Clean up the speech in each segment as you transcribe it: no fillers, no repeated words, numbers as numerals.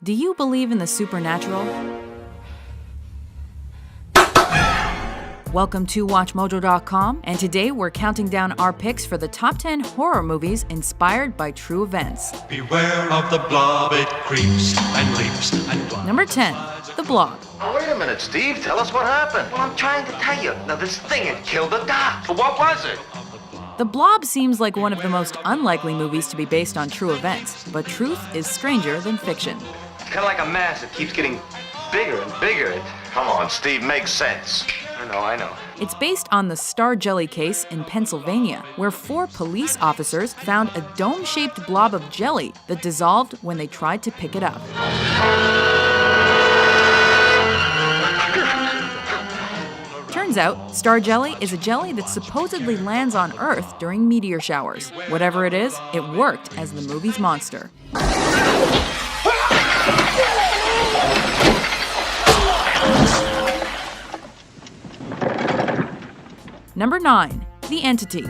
Do you believe in the supernatural? Welcome to WatchMojo.com, and today we're counting down our picks for the top 10 horror movies inspired by true events. Beware of the blob, it creeps and leaps and climbs. Number 10, The Blob. Oh, wait a minute, Steve. Tell us what happened. Well, I'm trying to tell you. Now, this thing had killed the doc. But what was it? The Blob seems like one of the most unlikely movies to be based on true events, but truth is stranger than fiction. It's kind of like a mass. It keeps getting bigger and bigger. Come on, Steve. Makes sense. I know. It's based on the Star Jelly case in Pennsylvania, where 4 police officers found a dome-shaped blob of jelly that dissolved when they tried to pick it up. Turns out, Star Jelly is a jelly that supposedly lands on Earth during meteor showers. Whatever it is, it worked as the movie's monster. Number 9, The Entity.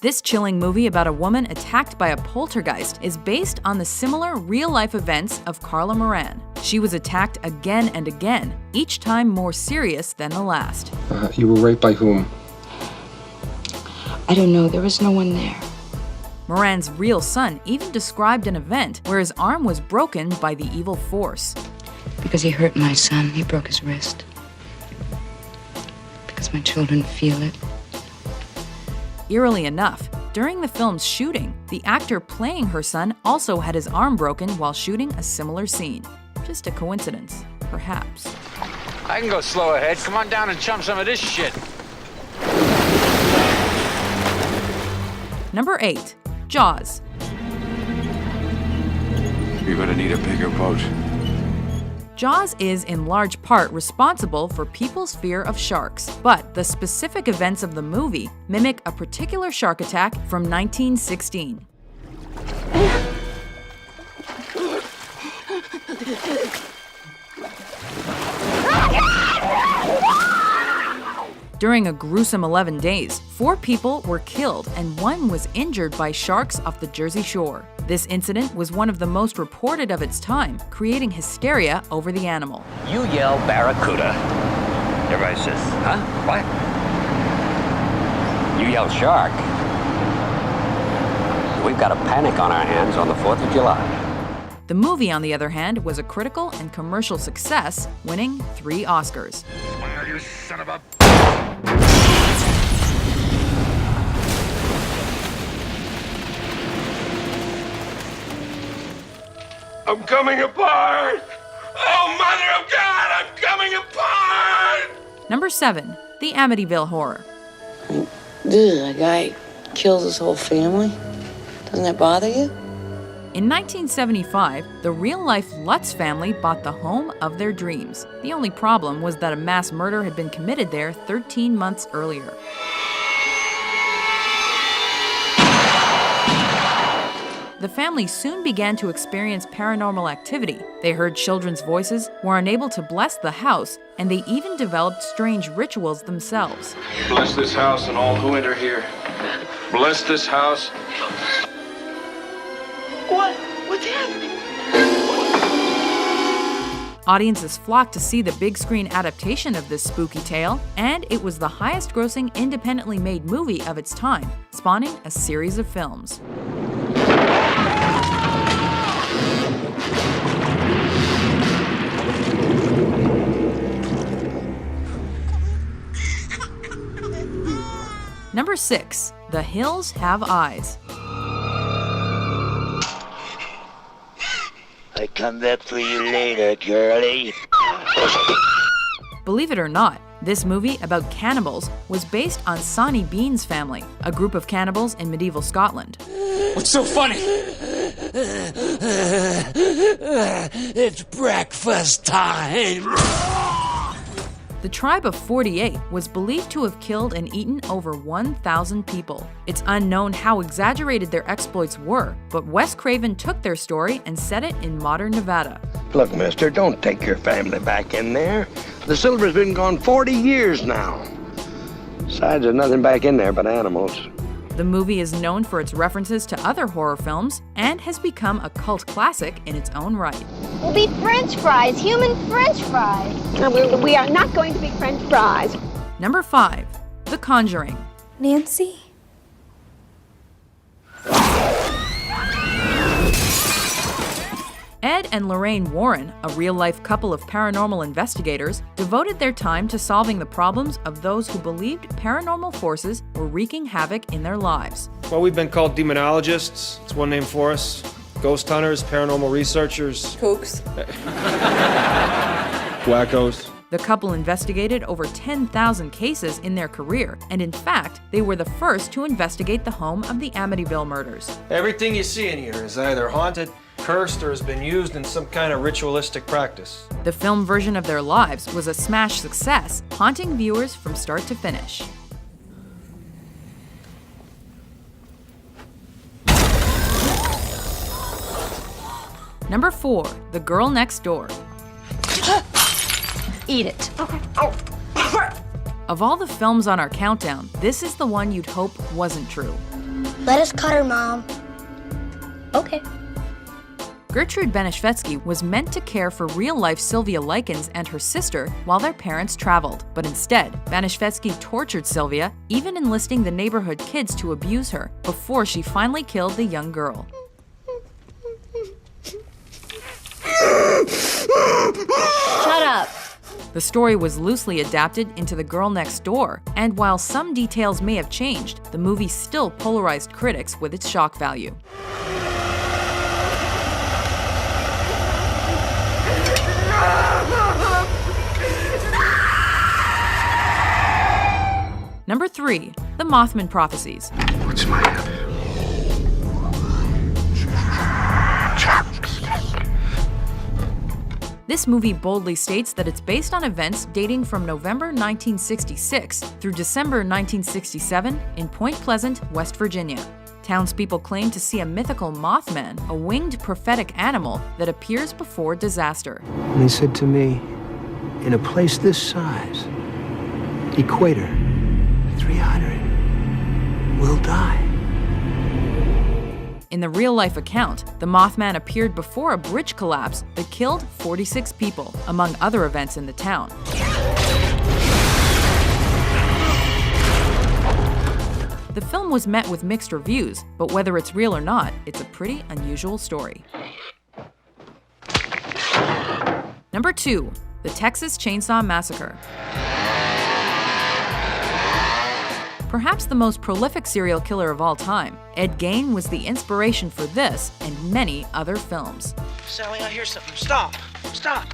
This chilling movie about a woman attacked by a poltergeist is based on the similar real-life events of Carla Moran. She was attacked again and again, each time more serious than the last. You were raped by whom? I don't know. There was no one there. Moran's real son even described an event where his arm was broken by the evil force. Because he hurt my son, he broke his wrist. Because my children feel it. Eerily enough, during the film's shooting, the actor playing her son also had his arm broken while shooting a similar scene. Just a coincidence, perhaps. I can go slow ahead. Come on down and chum some of this shit. Number 8, Jaws. You're gonna need a bigger boat. Jaws is in large part responsible for people's fear of sharks, but the specific events of the movie mimic a particular shark attack from 1916. During a gruesome 11 days, 4 people were killed and 1 was injured by sharks off the Jersey Shore. This incident was one of the most reported of its time, creating hysteria over the animal. You yell barracuda. Everybody says, huh? What? You yell shark. We've got a panic on our hands on the 4th of July. The movie, on the other hand, was a critical and commercial success, winning 3 Oscars. Well, you son of a... I'm coming apart! Oh, Mother of God, I'm coming apart! Number 7, The Amityville Horror. A guy kills his whole family? Doesn't that bother you? In 1975, the real-life Lutz family bought the home of their dreams. The only problem was that a mass murder had been committed there 13 months earlier. The family soon began to experience paranormal activity. They heard children's voices, were unable to bless the house, and they even developed strange rituals themselves. Bless this house and all who enter here. Bless this house. What's happening? Audiences flocked to see the big screen adaptation of this spooky tale, and it was the highest-grossing independently made movie of its time, spawning a series of films. Number 6, The Hills Have Eyes. I come back for you later, girlie. Believe it or not, this movie about cannibals was based on Sonny Bean's family, a group of cannibals in medieval Scotland. What's so funny? It's breakfast time. The Tribe of 48 was believed to have killed and eaten over 1,000 people. It's unknown how exaggerated their exploits were, but Wes Craven took their story and set it in modern Nevada. Look, mister, don't take your family back in there. The silver's been gone 40 years now. Besides, there's nothing back in there but animals. The movie is known for its references to other horror films and has become a cult classic in its own right. We'll be French fries, human French fries. No, we are not going to be French fries. Number 5. The Conjuring. Nancy? Ed and Lorraine Warren, a real-life couple of paranormal investigators, devoted their time to solving the problems of those who believed paranormal forces were wreaking havoc in their lives. Well, we've been called demonologists. It's one name for us. Ghost hunters, paranormal researchers. Kooks. Wackos. The couple investigated over 10,000 cases in their career, and in fact, they were the first to investigate the home of the Amityville murders. Everything you see in here is either haunted, cursed, or has been used in some kind of ritualistic practice. The film version of their lives was a smash success, haunting viewers from start to finish. Number 4. The Girl Next Door. Eat it. Okay. Of all the films on our countdown, this is the one you'd hope wasn't true. Let us cut her, Mom. Okay. Gertrude Baniszewski was meant to care for real-life Sylvia Likens and her sister while their parents traveled, but instead, Baniszewski tortured Sylvia, even enlisting the neighborhood kids to abuse her, before she finally killed the young girl. Shut up. The story was loosely adapted into The Girl Next Door, and while some details may have changed, the movie still polarized critics with its shock value. Number 3. The Mothman Prophecies. What's my name? This movie boldly states that it's based on events dating from November 1966 through December 1967 in Point Pleasant, West Virginia. Townspeople claim to see a mythical Mothman, a winged prophetic animal that appears before disaster. And he said to me, in a place this size, equator, 300 will die. In the real-life account, the Mothman appeared before a bridge collapse that killed 46 people, among other events in the town. The film was met with mixed reviews, but whether it's real or not, it's a pretty unusual story. Number 2. The Texas Chainsaw Massacre. Perhaps the most prolific serial killer of all time, Ed Gein was the inspiration for this and many other films. Sally, I hear something. Stop. Stop.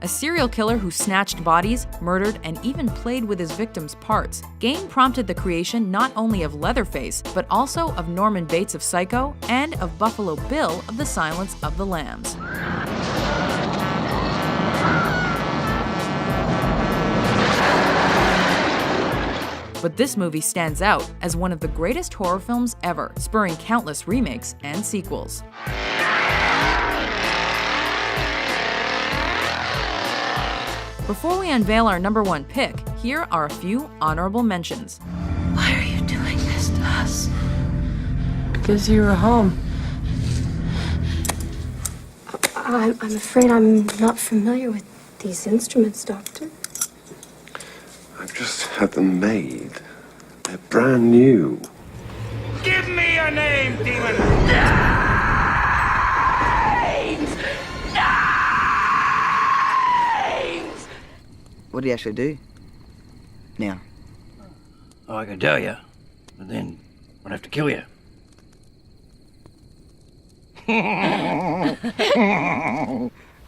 A serial killer who snatched bodies, murdered, and even played with his victims' parts, Gein prompted the creation not only of Leatherface, but also of Norman Bates of Psycho and of Buffalo Bill of The Silence of the Lambs. But this movie stands out as one of the greatest horror films ever, spurring countless remakes and sequels. Before we unveil our number 1 pick, here are a few honorable mentions. Why are you doing this to us? Because you were home. I'm afraid I'm not familiar with these instruments, Doctor. I've just had them made. They're brand new. Give me your name, demon. What do you actually do now? Oh, I can tell you, but then I'd have to kill you.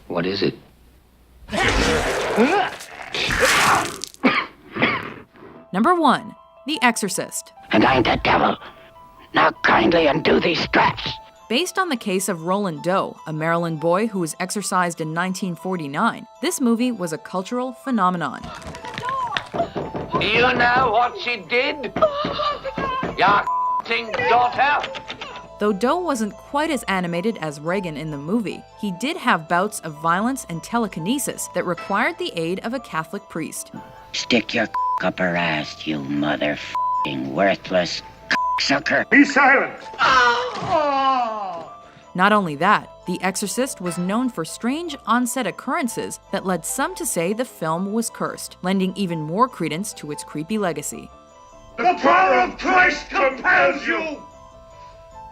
What is it? Number 1. The Exorcist. And I'm the devil. Now kindly undo these straps. Based on the case of Roland Doe, a Maryland boy who was exorcised in 1949, this movie was a cultural phenomenon. You know what she did? Your f***ing daughter. Though Doe wasn't quite as animated as Reagan in the movie, he did have bouts of violence and telekinesis that required the aid of a Catholic priest. Stick your up her ass, you mother-f***ing worthless sucker. Be silent. Not only that, The Exorcist was known for strange on-set occurrences that led some to say the film was cursed, lending even more credence to its creepy legacy. The power of Christ compels you.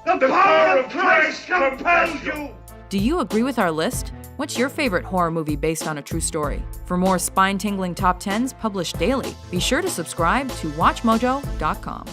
The power of Christ compels you. Do you agree with our list? What's your favorite horror movie based on a true story? For more spine-tingling top 10s published daily, be sure to subscribe to WatchMojo.com.